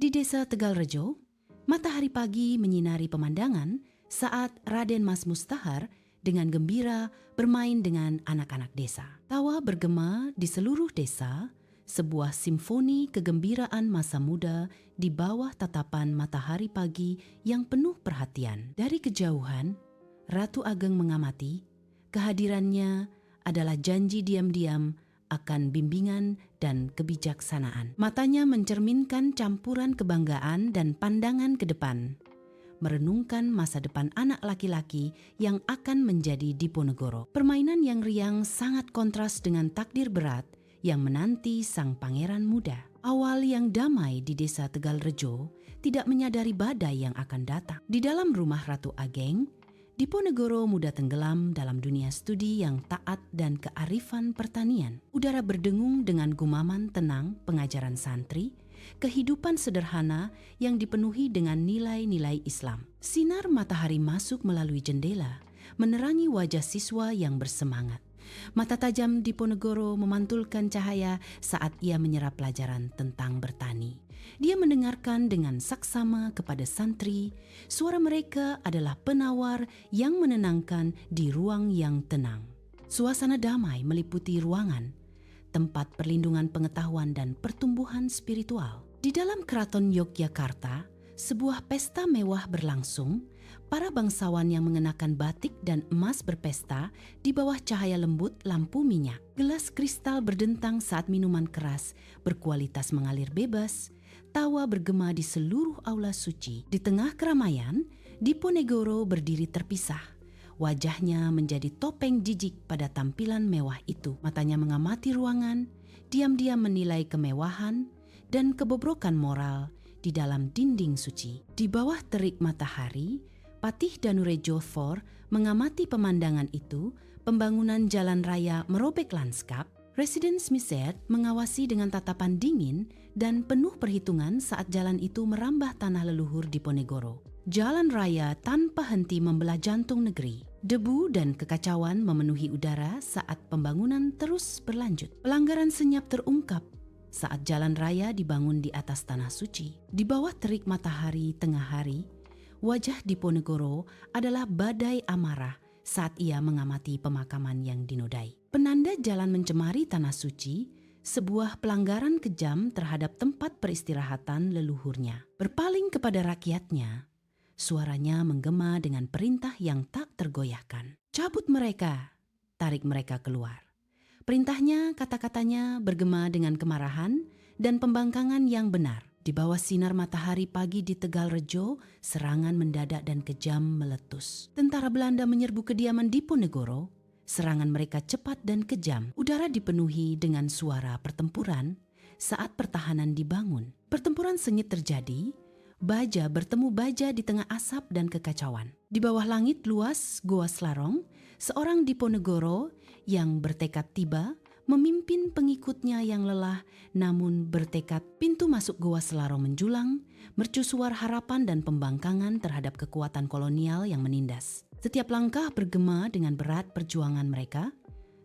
Di desa Tegalrejo, matahari pagi menyinari pemandangan saat Raden Mas Mustahar dengan gembira bermain dengan anak-anak desa. Tawa bergema di seluruh desa, sebuah simfoni kegembiraan masa muda di bawah tatapan matahari pagi yang penuh perhatian. Dari kejauhan, Ratu Ageng mengamati, kehadirannya adalah janji diam-diam akan bimbingan dan kebijaksanaan. Matanya mencerminkan campuran kebanggaan dan pandangan ke depan, merenungkan masa depan anak laki-laki yang akan menjadi Diponegoro. Permainan yang riang sangat kontras dengan takdir berat yang menanti sang pangeran muda. Awal yang damai di desa Tegalrejo tidak menyadari badai yang akan datang. Di dalam rumah Ratu Ageng, Diponegoro muda tenggelam dalam dunia studi yang taat dan kearifan pertanian. Udara berdengung dengan gumaman tenang pengajaran santri, kehidupan sederhana yang dipenuhi dengan nilai-nilai Islam. Sinar matahari masuk melalui jendela, menerangi wajah siswa yang bersemangat. Mata tajam Diponegoro memantulkan cahaya saat ia menyerap pelajaran tentang bertani. Dia mendengarkan dengan saksama kepada santri. Suara mereka adalah penawar yang menenangkan di ruang yang tenang. Suasana damai meliputi ruangan, tempat perlindungan pengetahuan dan pertumbuhan spiritual. Di dalam keraton Yogyakarta, sebuah pesta mewah berlangsung. Para bangsawan yang mengenakan batik dan emas berpesta di bawah cahaya lembut lampu minyak. Gelas kristal berdentang saat minuman keras berkualitas mengalir bebas. Tawa bergema di seluruh aula suci. Di tengah keramaian, Diponegoro berdiri terpisah. Wajahnya menjadi topeng jijik pada tampilan mewah itu. Matanya mengamati ruangan, diam-diam menilai kemewahan dan kebobrokan moral di dalam dinding suci. Di bawah terik matahari, Patih Danurejo IV mengamati pemandangan itu. Pembangunan jalan raya merobek lanskap. Residen Smithshed mengawasi dengan tatapan dingin dan penuh perhitungan saat jalan itu merambah tanah leluhur Diponegoro. Jalan raya tanpa henti membelah jantung negeri. Debu dan kekacauan memenuhi udara saat pembangunan terus berlanjut. Pelanggaran senyap terungkap saat jalan raya dibangun di atas tanah suci. Di bawah terik matahari tengah hari, wajah Diponegoro adalah badai amarah saat ia mengamati pemakaman yang dinodai. Penanda jalan mencemari tanah suci, sebuah pelanggaran kejam terhadap tempat peristirahatan leluhurnya. Berpaling kepada rakyatnya, suaranya menggema dengan perintah yang tak tergoyahkan. Cabut mereka, tarik mereka keluar. Perintahnya, kata-katanya bergema dengan kemarahan dan pembangkangan yang benar. Di bawah sinar matahari pagi di Tegalrejo, serangan mendadak dan kejam meletus. Tentara Belanda menyerbu kediaman Diponegoro. Serangan mereka cepat dan kejam. Udara dipenuhi dengan suara pertempuran saat pertahanan dibangun. Pertempuran sengit terjadi. Baja bertemu baja di tengah asap dan kekacauan. Di bawah langit luas Goa Slarong, seorang Diponegoro yang bertekad tiba memimpin pengikutnya yang lelah namun bertekad. Pintu masuk Goa Slarong menjulang, mercusuar harapan dan pembangkangan terhadap kekuatan kolonial yang menindas. Setiap langkah bergema dengan berat perjuangan mereka,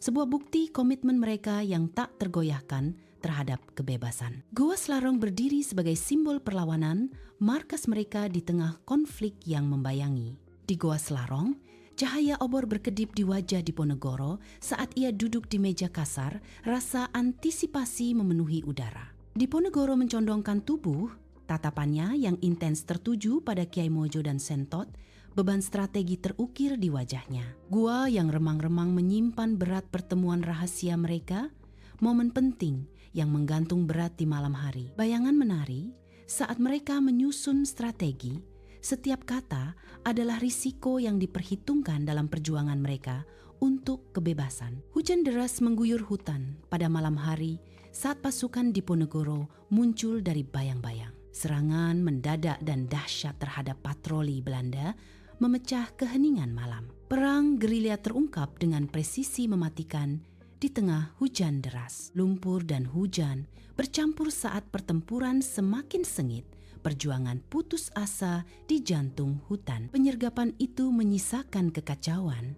sebuah bukti komitmen mereka yang tak tergoyahkan terhadap kebebasan. Goa Slarong berdiri sebagai simbol perlawanan, markas mereka di tengah konflik yang membayangi. Di Goa Slarong, cahaya obor berkedip di wajah Diponegoro saat ia duduk di meja kasar, rasa antisipasi memenuhi udara. Diponegoro mencondongkan tubuh, tatapannya yang intens tertuju pada Kiai Mojo dan Sentot, beban strategi terukir di wajahnya. Gua yang remang-remang menyimpan berat pertemuan rahasia mereka, momen penting yang menggantung berat di malam hari. Bayangan menari saat mereka menyusun strategi. Setiap kata adalah risiko yang diperhitungkan dalam perjuangan mereka untuk kebebasan. Hujan deras mengguyur hutan pada malam hari saat pasukan Diponegoro muncul dari bayang-bayang. Serangan mendadak dan dahsyat terhadap patroli Belanda memecah keheningan malam. Perang gerilya terungkap dengan presisi mematikan di tengah hujan deras. Lumpur dan hujan bercampur saat pertempuran semakin sengit. Perjuangan putus asa di jantung hutan. Penyergapan itu menyisakan kekacauan.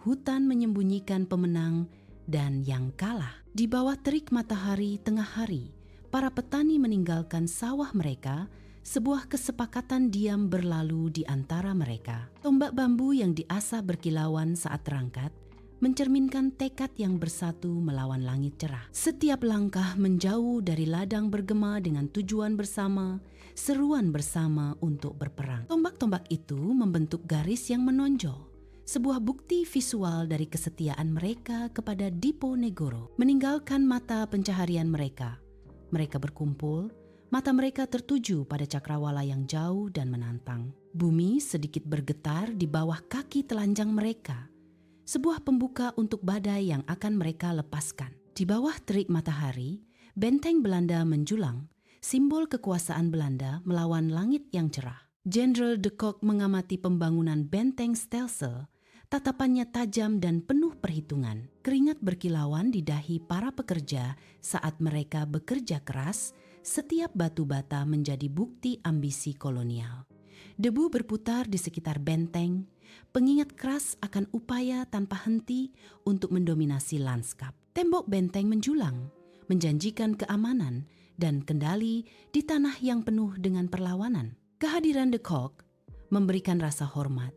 Hutan menyembunyikan pemenang dan yang kalah. Di bawah terik matahari tengah hari, para petani meninggalkan sawah mereka, sebuah kesepakatan diam berlalu di antara mereka. Tombak bambu yang diasah berkilauan saat terangkat mencerminkan tekad yang bersatu melawan langit cerah. Setiap langkah menjauh dari ladang bergema dengan tujuan bersama, seruan bersama untuk berperang. Tombak-tombak itu membentuk garis yang menonjol, sebuah bukti visual dari kesetiaan mereka kepada Diponegoro. Meninggalkan mata pencaharian mereka, mereka berkumpul, mata mereka tertuju pada cakrawala yang jauh dan menantang. Bumi sedikit bergetar di bawah kaki telanjang mereka, sebuah pembuka untuk badai yang akan mereka lepaskan. Di bawah terik matahari, benteng Belanda menjulang, simbol kekuasaan Belanda melawan langit yang cerah. Jenderal de Kock mengamati pembangunan benteng Stelsel. Tatapannya tajam dan penuh perhitungan. Keringat berkilauan di dahi para pekerja saat mereka bekerja keras. Setiap batu bata menjadi bukti ambisi kolonial. Debu berputar di sekitar benteng, pengingat keras akan upaya tanpa henti untuk mendominasi lanskap. Tembok benteng menjulang, menjanjikan keamanan dan kendali di tanah yang penuh dengan perlawanan. Kehadiran de Kock memberikan rasa hormat.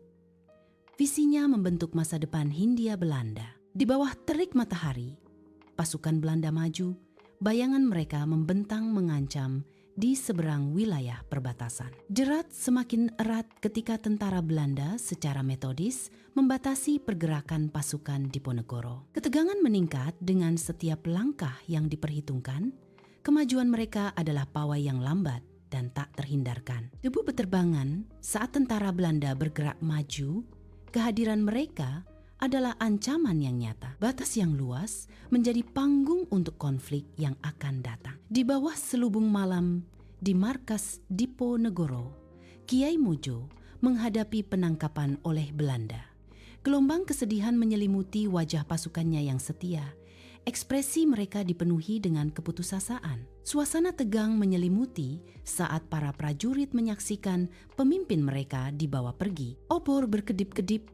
Visinya membentuk masa depan Hindia Belanda. Di bawah terik matahari, pasukan Belanda maju, bayangan mereka membentang mengancam di seberang wilayah perbatasan. Jerat semakin erat ketika tentara Belanda secara metodis membatasi pergerakan pasukan Diponegoro. Ketegangan meningkat dengan setiap langkah yang diperhitungkan. Kemajuan mereka adalah pawai yang lambat dan tak terhindarkan. Debu beterbangan saat tentara Belanda bergerak maju. Kehadiran mereka adalah ancaman yang nyata. Batas yang luas menjadi panggung untuk konflik yang akan datang. Di bawah selubung malam di markas Diponegoro, Kiai Mojo menghadapi penangkapan oleh Belanda. Gelombang kesedihan menyelimuti wajah pasukannya yang setia. Ekspresi mereka dipenuhi dengan keputusasaan. Suasana tegang menyelimuti saat para prajurit menyaksikan pemimpin mereka dibawa pergi. Obor berkedip-kedip,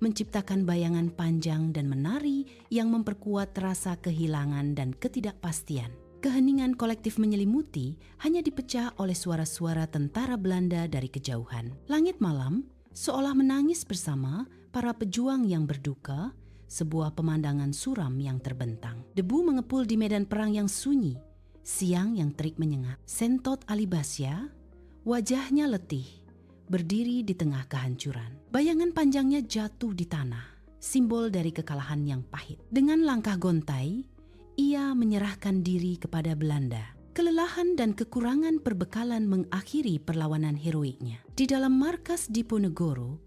menciptakan bayangan panjang dan menari yang memperkuat rasa kehilangan dan ketidakpastian. Keheningan kolektif menyelimuti hanya dipecah oleh suara-suara tentara Belanda dari kejauhan. Langit malam seolah menangis bersama para pejuang yang berduka, sebuah pemandangan suram yang terbentang. Debu mengepul di medan perang yang sunyi, siang yang terik menyengat. Sentot Alibasya, wajahnya letih, berdiri di tengah kehancuran. Bayangan panjangnya jatuh di tanah, simbol dari kekalahan yang pahit. Dengan langkah gontai, ia menyerahkan diri kepada Belanda. Kelelahan dan kekurangan perbekalan mengakhiri perlawanan heroiknya. Di dalam markas Diponegoro,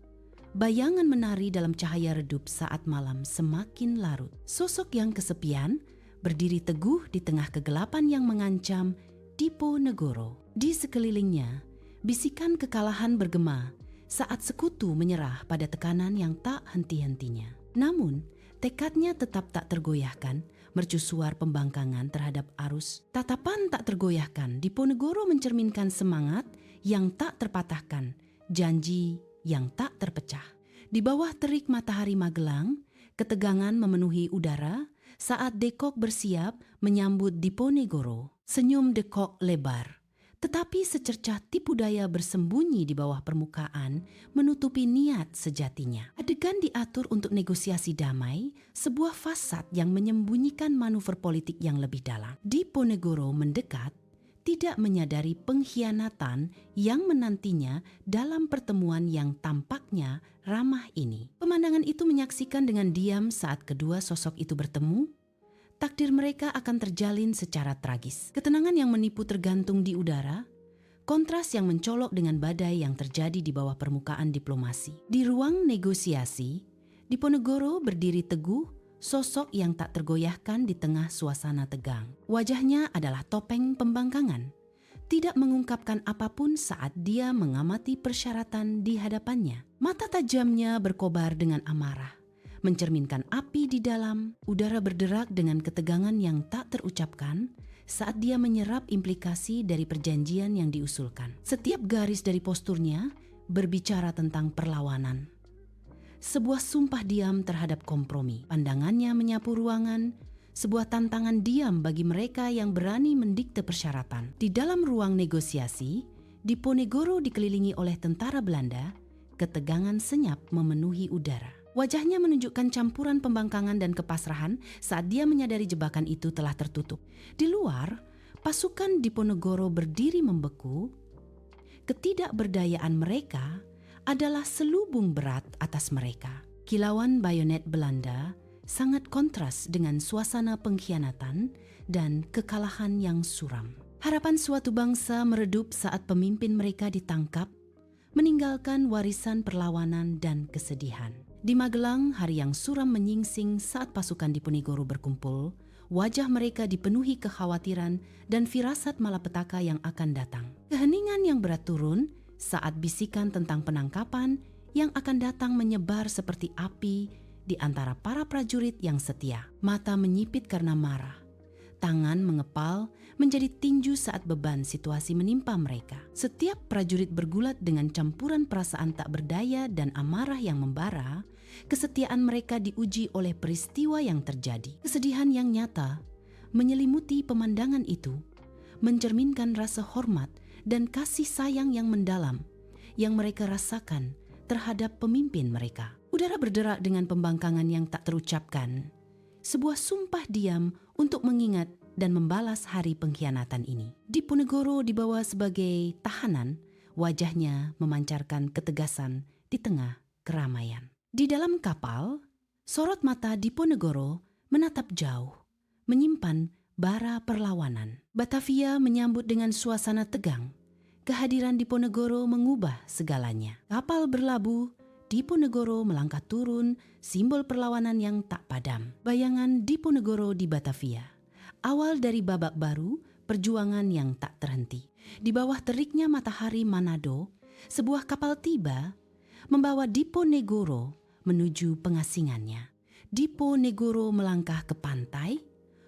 bayangan menari dalam cahaya redup saat malam semakin larut. Sosok yang kesepian berdiri teguh di tengah kegelapan yang mengancam Diponegoro. Di sekelilingnya, bisikan kekalahan bergema saat sekutu menyerah pada tekanan yang tak henti-hentinya. Namun, tekadnya tetap tak tergoyahkan, mercusuar pembangkangan terhadap arus. Tatapan tak tergoyahkan, Diponegoro mencerminkan semangat yang tak terpatahkan, janji yang tak terpecah. Di bawah terik matahari Magelang, ketegangan memenuhi udara saat de Kock bersiap menyambut Diponegoro. Senyum de Kock lebar, tetapi secercah tipu daya bersembunyi di bawah permukaan menutupi niat sejatinya. Adegan diatur untuk negosiasi damai, sebuah fasad yang menyembunyikan manuver politik yang lebih dalam. Diponegoro mendekat, tidak menyadari pengkhianatan yang menantinya dalam pertemuan yang tampaknya ramah ini. Pemandangan itu menyaksikan dengan diam saat kedua sosok itu bertemu. Takdir mereka akan terjalin secara tragis. Ketenangan yang menipu tergantung di udara, kontras yang mencolok dengan badai yang terjadi di bawah permukaan diplomasi. Di ruang negosiasi, Diponegoro berdiri teguh, sosok yang tak tergoyahkan di tengah suasana tegang. Wajahnya adalah topeng pembangkangan, tidak mengungkapkan apapun saat dia mengamati persyaratan di hadapannya. Mata tajamnya berkobar dengan amarah, mencerminkan api di dalam. Udara berderak dengan ketegangan yang tak terucapkan saat dia menyerap implikasi dari perjanjian yang diusulkan. Setiap garis dari posturnya berbicara tentang perlawanan. Sebuah sumpah diam terhadap kompromi. Pandangannya menyapu ruangan, sebuah tantangan diam bagi mereka yang berani mendikte persyaratan. Di dalam ruang negosiasi, Diponegoro dikelilingi oleh tentara Belanda, ketegangan senyap memenuhi udara. Wajahnya menunjukkan campuran pembangkangan dan kepasrahan saat dia menyadari jebakan itu telah tertutup. Di luar, pasukan Diponegoro berdiri membeku. Ketidakberdayaan mereka adalah selubung berat atas mereka. Kilauan bayonet Belanda sangat kontras dengan suasana pengkhianatan dan kekalahan yang suram. Harapan suatu bangsa meredup saat pemimpin mereka ditangkap, meninggalkan warisan perlawanan dan kesedihan. Di Magelang, hari yang suram menyingsing saat pasukan Diponegoro berkumpul. Wajah mereka dipenuhi kekhawatiran dan firasat malapetaka yang akan datang. Keheningan yang berat turun saat bisikan tentang penangkapan yang akan datang menyebar seperti api di antara para prajurit yang setia. Mata menyipit karena marah. Tangan mengepal menjadi tinju saat beban situasi menimpa mereka. Setiap prajurit bergulat dengan campuran perasaan tak berdaya dan amarah yang membara. Kesetiaan mereka diuji oleh peristiwa yang terjadi. Kesedihan yang nyata menyelimuti pemandangan itu, mencerminkan rasa hormat dan kasih sayang yang mendalam yang mereka rasakan terhadap pemimpin mereka. Udara berderak dengan pembangkangan yang tak terucapkan. Sebuah sumpah diam untuk mengingat dan membalas hari pengkhianatan ini. Diponegoro dibawa sebagai tahanan, wajahnya memancarkan ketegasan di tengah keramaian. Di dalam kapal, sorot mata Diponegoro menatap jauh, menyimpan bara perlawanan. Batavia menyambut dengan suasana tegang. Kehadiran Diponegoro mengubah segalanya. Kapal berlabuh, Diponegoro melangkah turun, simbol perlawanan yang tak padam. Bayangan Diponegoro di Batavia. Awal dari babak baru, perjuangan yang tak terhenti. Di bawah teriknya matahari Manado, sebuah kapal tiba, membawa Diponegoro menuju pengasingannya. Diponegoro melangkah ke pantai,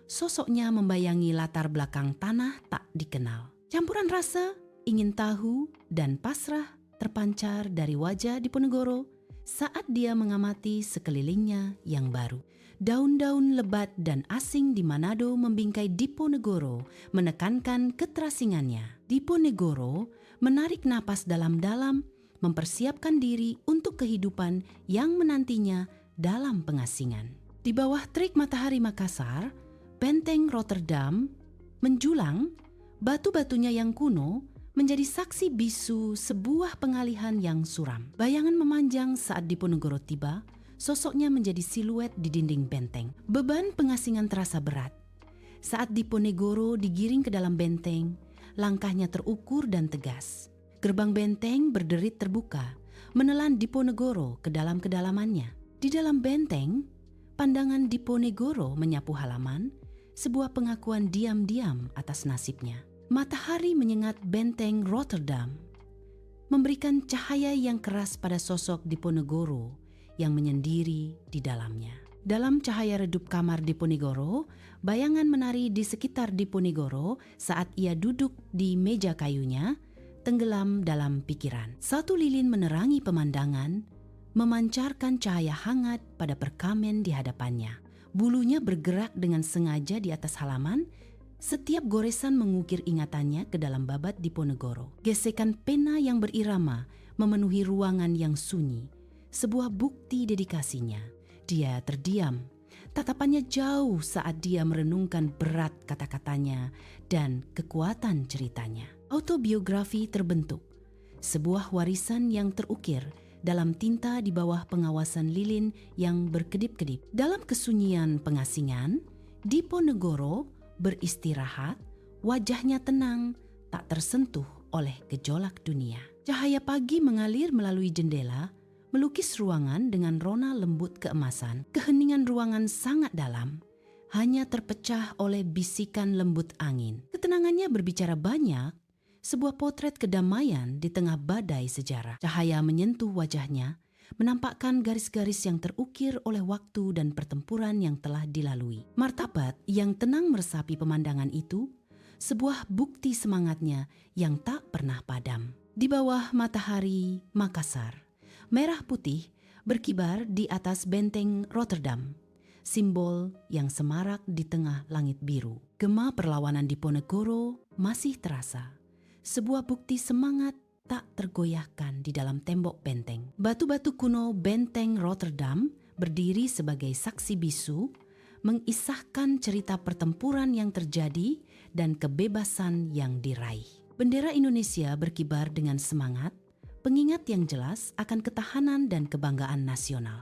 sosoknya membayangi latar belakang tanah tak dikenal. Campuran rasa, ingin tahu, dan pasrah terpancar dari wajah Diponegoro saat dia mengamati sekelilingnya yang baru. Daun-daun lebat dan asing di Manado membingkai Diponegoro, menekankan keterasingannya. Diponegoro menarik napas dalam-dalam, mempersiapkan diri untuk kehidupan yang menantinya dalam pengasingan. Di bawah terik matahari Makassar, benteng Rotterdam menjulang, batu-batunya yang kuno menjadi saksi bisu sebuah pengalihan yang suram. Bayangan memanjang saat Diponegoro tiba, sosoknya menjadi siluet di dinding benteng. Beban pengasingan terasa berat. Saat Diponegoro digiring ke dalam benteng, langkahnya terukur dan tegas. Gerbang benteng berderit terbuka, menelan Diponegoro ke dalam kedalamannya. Di dalam benteng, pandangan Diponegoro menyapu halaman, sebuah pengakuan diam-diam atas nasibnya. Matahari menyengat benteng Rotterdam, memberikan cahaya yang keras pada sosok Diponegoro yang menyendiri di dalamnya. Dalam cahaya redup kamar Diponegoro, bayangan menari di sekitar Diponegoro saat ia duduk di meja kayunya, tenggelam dalam pikiran. Satu lilin menerangi pemandangan, memancarkan cahaya hangat pada perkamen di hadapannya. Bulunya bergerak dengan sengaja di atas halaman. Setiap goresan mengukir ingatannya ke dalam babat Diponegoro. Gesekan pena yang berirama memenuhi ruangan yang sunyi. Sebuah bukti dedikasinya. Dia terdiam. Tatapannya jauh saat dia merenungkan berat kata-katanya dan kekuatan ceritanya. Autobiografi terbentuk. Sebuah warisan yang terukir dalam tinta di bawah pengawasan lilin yang berkedip-kedip. Dalam kesunyian pengasingan, Diponegoro beristirahat, wajahnya tenang, tak tersentuh oleh gejolak dunia. Cahaya pagi mengalir melalui jendela, melukis ruangan dengan rona lembut keemasan. Keheningan ruangan sangat dalam, hanya terpecah oleh bisikan lembut angin. Ketenangannya berbicara banyak, sebuah potret kedamaian di tengah badai sejarah. Cahaya menyentuh wajahnya, menampakkan garis-garis yang terukir oleh waktu dan pertempuran yang telah dilalui. Martabat yang tenang meresapi pemandangan itu, sebuah bukti semangatnya yang tak pernah padam. Di bawah matahari Makassar, merah putih berkibar di atas benteng Rotterdam. simbol yang semarak di tengah langit biru. Gema perlawanan Diponegoro masih terasa, sebuah bukti semangat tak tergoyahkan di dalam tembok benteng. Batu-batu kuno benteng Rotterdam berdiri sebagai saksi bisu, mengisahkan cerita pertempuran yang terjadi dan kebebasan yang diraih. Bendera Indonesia berkibar dengan semangat, pengingat yang jelas akan ketahanan dan kebanggaan nasional.